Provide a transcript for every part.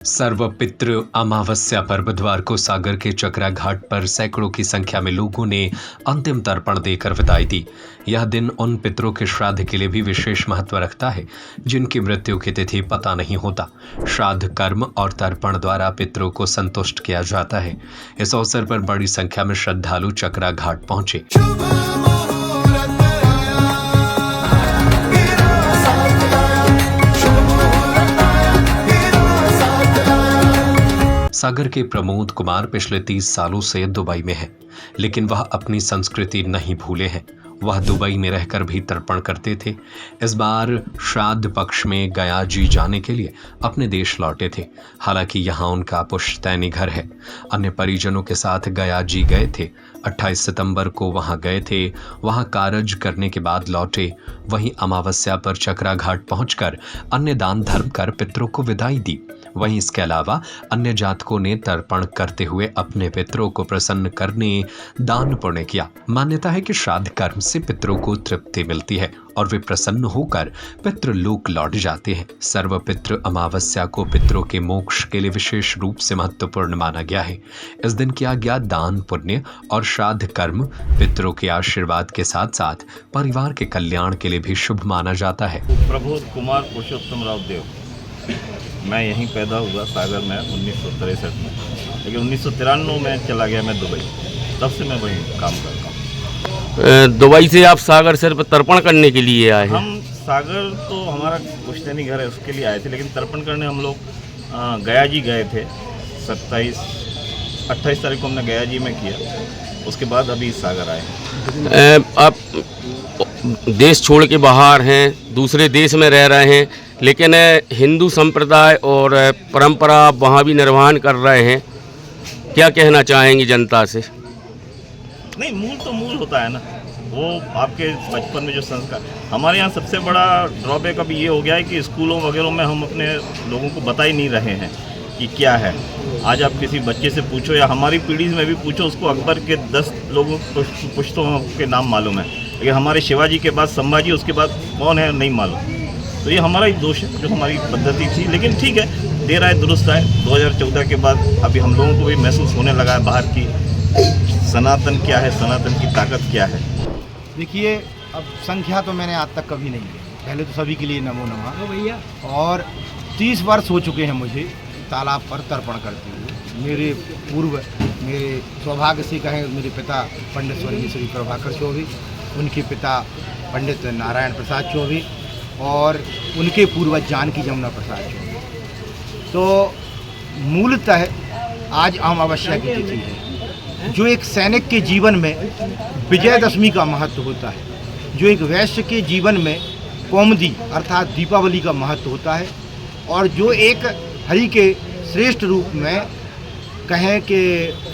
सर्वपितृ अमावस्या पर बुधवार को सागर के चकरा घाट पर सैकड़ों की संख्या में लोगों ने अंतिम तर्पण देकर विदाई दी। यह दिन उन पितरों के श्राद्ध के लिए भी विशेष महत्व रखता है जिनकी मृत्यु की तिथि पता नहीं होता। श्राद्ध कर्म और तर्पण द्वारा पितरों को संतुष्ट किया जाता है। इस अवसर पर बड़ी संख्या में श्रद्धालु चकरा घाट पहुंचे। सागर के प्रमोद कुमार पिछले 30 सालों से दुबई में हैं, लेकिन वह अपनी संस्कृति नहीं भूले हैं। वह दुबई में रहकर भी तर्पण करते थे। इस बार श्राद्ध पक्ष में गया जी जाने के लिए अपने देश लौटे थे। हालांकि यहाँ उनका पुश्तैनी घर है। अन्य परिजनों के साथ गया जी गए थे। 28 सितंबर को वहां गए थे। वहां कारज करने के बाद लौटे। वहीं अमावस्या पर चकरा घाट पहुंचकर अन्य दान धर्म कर पितरों को विदाई दी। वहीं इसके अलावा अन्य जातकों ने तर्पण करते हुए अपने पितरों को प्रसन्न करने दान पुण्य किया। मान्यता है कि श्राद्ध कर्म से पितरों को तृप्ति मिलती है और वे प्रसन्न होकर पितृलोक लौट जाते हैं। सर्वपितृ अमावस्या को पितरों के मोक्ष के लिए विशेष रूप से महत्वपूर्ण माना गया है। इस दिन किया गया दान पुण्य और श्राद्ध कर्म पितरों के आशीर्वाद के साथ साथ परिवार के कल्याण के लिए भी शुभ माना जाता है। प्रबोध कुमार पुरुषोत्तम राव देव, मैं यहीं पैदा हुआ सागर में 1963 में, लेकिन 1993 में चला गया मैं दुबई। तब से मैं वहीं काम करता हूँ। दुबई से आप सागर सिर्फ तर्पण करने के लिए आए हैं? हम सागर तो हमारा पुश्तैनी घर है, उसके लिए आए थे, लेकिन तर्पण करने हम लोग गया जी गए थे। 28 तारीख को हमने गया जी में किया, उसके बाद अभी सागर आए। आप देश छोड़ के बाहर हैं, दूसरे देश में रह रहे हैं, लेकिन हिंदू संप्रदाय और परंपरा आप वहाँ भी निर्वहन कर रहे हैं। क्या कहना चाहेंगे जनता से? नहीं, मूल तो मूल होता है ना, वो आपके बचपन में जो संस्कार। हमारे यहाँ सबसे बड़ा ड्रॉबैक अभी ये हो गया है कि स्कूलों वगैरह में हम अपने लोगों को बता ही नहीं रहे हैं कि क्या है। आज आप किसी बच्चे से पूछो या हमारी पीढ़ी में भी पूछो, उसको अकबर के 10 लोगों पुश्तों के नाम मालूम है, लेकिन हमारे शिवाजी के बाद संभाजी, उसके बाद कौन है नहीं मालूम। तो ये हमारा ही दोष है, जो हमारी पद्धति थी। लेकिन ठीक है, देर आए दुरुस्त आए। 2014 के बाद अभी हम लोगों को भी महसूस होने लगा है बाहर की सनातन क्या है, सनातन की ताकत क्या है। देखिए, अब संख्या तो मैंने आज तक कभी नहीं ली। पहले तो सभी के लिए नमो नमः भैया। और 30 वर्ष हो चुके हैं मुझे तालाब पर तर्पण करते हुए। मेरे पूर्व, मेरे सौभाग्य से कहें, मेरे पिता पंडित स्वर्गीय श्री प्रभाकर चौबे, उनके पिता पंडित नारायण प्रसाद चौबे और उनके पूर्वज जानकी जमुना प्रसाद चौबे। तो मूलतः आज अमावस्या की तिथि है, जो एक सैनिक के जीवन में विजयदशमी का महत्व होता है, जो एक वैश्य के जीवन में कौमुदी अर्थात दीपावली का महत्व होता है, और जो एक हरि के श्रेष्ठ रूप में कहें कि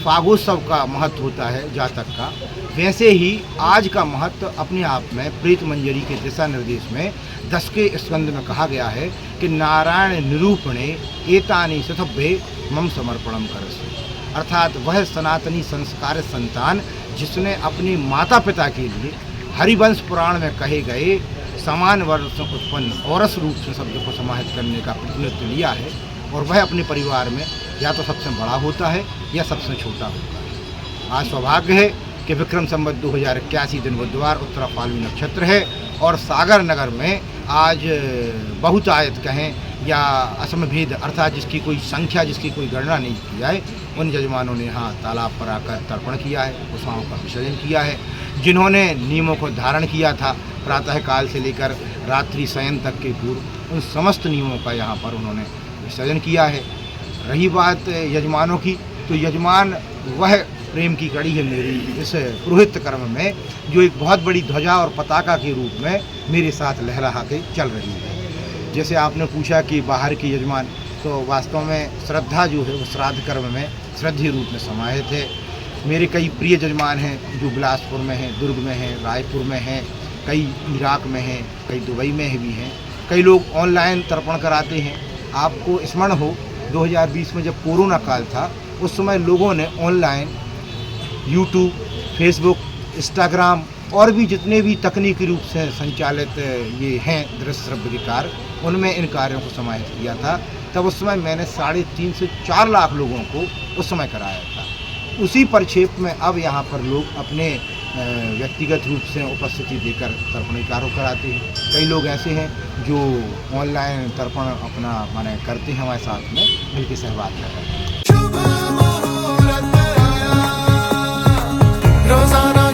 फागोत्सव का महत्व होता है जातक का, वैसे ही आज का महत्व अपने आप में प्रेत मंजरी के दिशा निर्देश में 10वें स्कंद में कहा गया है कि नारायण निरूपणे एतानि सतभ्ये मम समर्पणम करस्य। अर्थात वह सनातनी संस्कार संतान जिसने अपने माता पिता के लिए हरिवंश पुराण में कहे गए समान वर्ष उत्पन्न औरस रूप से शब्द को समाहित करने का प्रतिनिधित्व लिया है, और वह अपने परिवार में या तो सबसे बड़ा होता है या सबसे छोटा होता है। आज सौभाग्य है कि विक्रम संवत 2081 दिन बुधवार उत्तरा फाल्गुनी नक्षत्र है, और सागर नगर में आज बहुतायत कहें या असमभेद अर्थात जिसकी कोई संख्या, जिसकी कोई गणना नहीं की जाए, उन यजमानों ने यहाँ तालाब पर आकर तर्पण किया है, कुशाओं का विसर्जन किया है। जिन्होंने नियमों को धारण किया था प्रातःकाल से लेकर रात्रि शयन तक के पूर्व, उन समस्त नियमों का यहाँ पर उन्होंने विसर्जन किया है। रही बात यजमानों की, तो यजमान वह प्रेम की कड़ी है मेरी इस पुरोहित कर्म में, जो एक बहुत बड़ी ध्वजा और पताका के रूप में मेरे साथ लहरा के चल रही है। जैसे आपने पूछा कि बाहर के यजमान, तो वास्तव में श्रद्धा जो है वो श्राद्ध कर्म में श्रद्धेय रूप में समाहित है। मेरे कई प्रिय यजमान हैं जो बिलासपुर में हैं, दुर्ग में हैं, रायपुर में हैं, कई इराक में हैं, कई दुबई में भी हैं। कई लोग ऑनलाइन तर्पण कराते हैं। आपको स्मरण हो 2020 में जब कोरोना काल था, उस समय लोगों ने ऑनलाइन यूट्यूब, फेसबुक, इंस्टाग्राम और भी जितने भी तकनीकी रूप से संचालित ये हैं दृश्य श्रव्य विकार, उनमें इन कार्यों को समाहित किया था, तब उस समय मैंने 3.5 से 4 लाख लोगों को उस समय कराया था। उसी परिक्षेप में अब यहाँ पर लोग अपने व्यक्तिगत रूप से उपस्थिति देकर तर्पण कार्य कराते हैं। कई लोग ऐसे हैं जो ऑनलाइन तर्पण अपना माने करते हैं, हमारे साथ में मिलकर सहभाग कर रहे हैं। रोजाना